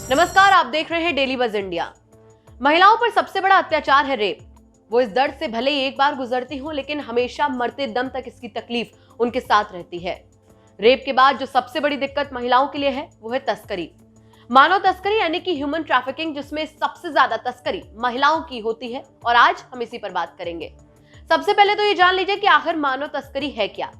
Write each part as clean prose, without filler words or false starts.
नमस्कार, आप देख रहे हैं डेली बज इंडिया। महिलाओं पर सबसे बड़ा अत्याचार है रेप। वो इस दर्द से भले ही एक बार गुजरती हो, लेकिन हमेशा मरते दम तक इसकी तकलीफ उनके साथ रहती है। रेप के बाद जो सबसे बड़ी दिक्कत महिलाओं के लिए है वो है तस्करी। मानव तस्करी यानी कि ह्यूमन ट्रैफिकिंग, जिसमें सबसे ज्यादा तस्करी महिलाओं की होती है। और आज हम इसी पर बात करेंगे। सबसे पहले तो ये जान लीजिए कि आखिर मानव तस्करी है क्या।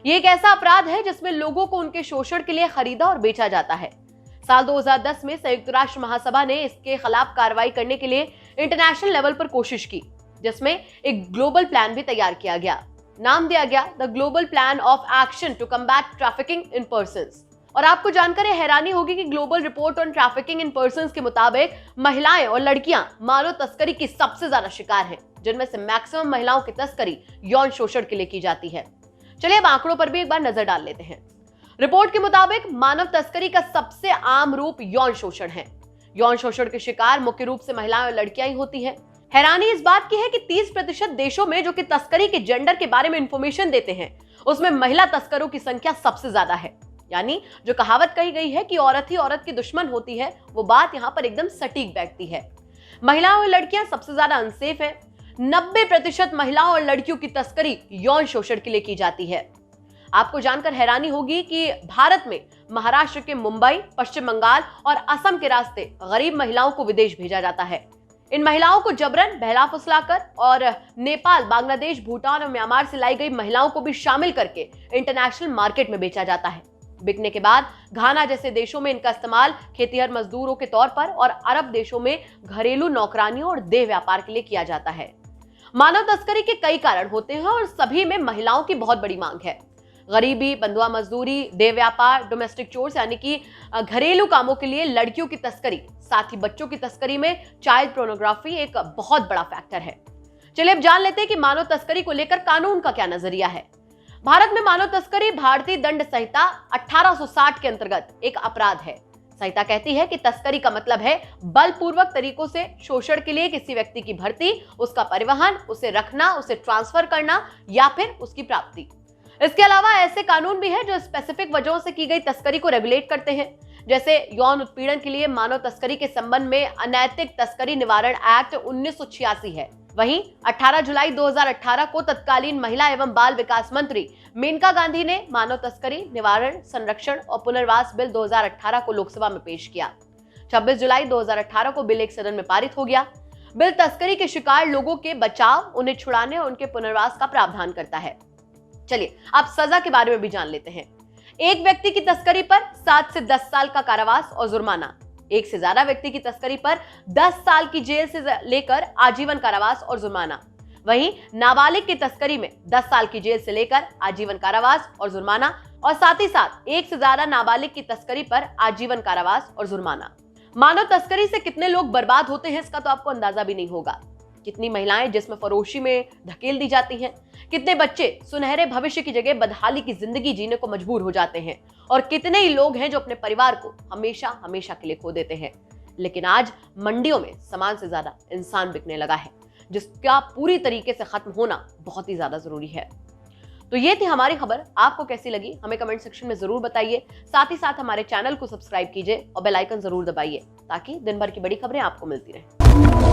ये एक ऐसा अपराध है जिसमें लोगों को उनके शोषण के लिए खरीदा और बेचा जाता है। साल 2010 में संयुक्त राष्ट्र महासभा ने इसके खिलाफ कार्रवाई करने के लिए इंटरनेशनल लेवल पर कोशिश की, जिसमें एक ग्लोबल प्लान भी तैयार किया गया। नाम दिया गया the global plan of action to combat trafficking in persons. और आपको जानकर हैरानी होगी कि global report on trafficking in persons के मुताबिक महिलाएं और लड़कियां मानव तस्करी की सबसे ज्यादा शिकार हैं, जिनमें से मैक्सिमम महिलाओं की तस्करी यौन शोषण के लिए की जाती है। चलिए अब आंकड़ों पर भी एक बार नजर डाल लेते हैं। रिपोर्ट के मुताबिक मानव तस्करी का सबसे आम रूप यौन शोषण है। यौन शोषण के शिकार मुख्य रूप से महिलाएं और लड़कियां ही होती हैं। हैरानी इस बात की है कि 30% देशों में जो कि तस्करी के जेंडर के बारे में इंफॉर्मेशन देते हैं, उसमें महिला तस्करों की संख्या सबसे ज्यादा है। यानी जो कहावत कही गई है कि औरत ही औरत की दुश्मन होती है, वो बात यहाँ पर एकदम सटीक बैठती है। महिलाएं और लड़कियां सबसे ज्यादा अनसेफ है। 90% महिलाओं और लड़कियों की तस्करी यौन शोषण के लिए की जाती है। आपको जानकर हैरानी होगी कि भारत में महाराष्ट्र के मुंबई, पश्चिम बंगाल और असम के रास्ते गरीब महिलाओं को विदेश भेजा जाता है। इन महिलाओं को जबरन बहला फुसलाकर और नेपाल, बांग्लादेश, भूटान और म्यांमार से लाई गई महिलाओं को भी शामिल करके इंटरनेशनल मार्केट में बेचा जाता है। बिकने के बाद घाना जैसे देशों में इनका इस्तेमाल खेतिहर मजदूरों के तौर पर और अरब देशों में घरेलू नौकरानियों और देह व्यापार के लिए किया जाता है। मानव तस्करी के कई कारण होते हैं और सभी में महिलाओं की बहुत बड़ी मांग है। गरीबी, बंधुआ मजदूरी, देह व्यापार, डोमेस्टिक चोर्स यानी कि घरेलू कामों के लिए लड़कियों की तस्करी, साथ ही बच्चों की तस्करी में चाइल्ड पोर्नोग्राफी एक बहुत बड़ा फैक्टर है। चलिए अब जान लेते हैं कि मानव तस्करी को लेकर कानून का क्या नजरिया है। भारत में मानव तस्करी भारतीय दंड संहिता 1860 के अंतर्गत एक अपराध है। संहिता कहती है कि तस्करी का मतलब है बलपूर्वक तरीकों से शोषण के लिए किसी व्यक्ति की भर्ती, उसका परिवहन, उसे रखना, उसे ट्रांसफर करना या फिर उसकी प्राप्ति। इसके अलावा ऐसे कानून भी हैं जो स्पेसिफिक वजहों से की गई तस्करी को रेगुलेट करते हैं, जैसे यौन उत्पीड़न के लिए मानव तस्करी के संबंध में अनैतिक तस्करी निवारण एक्ट 1986 है। वहीं 18 जुलाई 2018 को तत्कालीन महिला एवं बाल विकास मंत्री मेनका गांधी ने मानव तस्करी निवारण, संरक्षण और पुनर्वास बिल 2018 को लोकसभा में पेश किया। 26 जुलाई 2018 को बिल एक सदन में पारित हो गया। बिल तस्करी के शिकार लोगों के बचाव, उन्हें छुड़ाने और उनके पुनर्वास का प्रावधान करता है। चलिए अब सजा के बारे में भी जान लेते हैं। एक व्यक्ति की तस्करी पर 7 से 10 साल का कारावास और जुर्माना, एक से ज्यादा व्यक्ति की तस्करी पर 10 साल की जेल से लेकर आजीवन कारावास और जुर्माना। वहीं नाबालिग की तस्करी में 10 साल की जेल से लेकर आजीवन कारावास और जुर्माना, और साथ ही साथ एक से ज्यादा नाबालिग की तस्करी पर आजीवन कारावास और जुर्माना। मानव तस्करी से कितने लोग बर्बाद होते हैं इसका तो आपको अंदाजा भी नहीं होगा। कितनी महिलाएं जिस्म फरोशी में धकेल दी जाती हैं, कितने बच्चे सुनहरे भविष्य की जगह बदहाली की जिंदगी जीने को मजबूर हो जाते हैं, और कितने ही लोग हैं जो अपने परिवार को हमेशा हमेशा के लिए खो देते हैं। लेकिन आज मंडियों में सामान से ज्यादा इंसान बिकने लगा है, जिसका पूरी तरीके से खत्म होना बहुत ही ज्यादा जरूरी है। तो ये थी हमारी खबर। आपको कैसी लगी हमें कमेंट सेक्शन में जरूर बताइए। साथ ही साथ हमारे चैनल को सब्सक्राइब कीजिए और बेल आइकन जरूर दबाइए, ताकि दिन भर की बड़ी खबरें आपको मिलती रहें।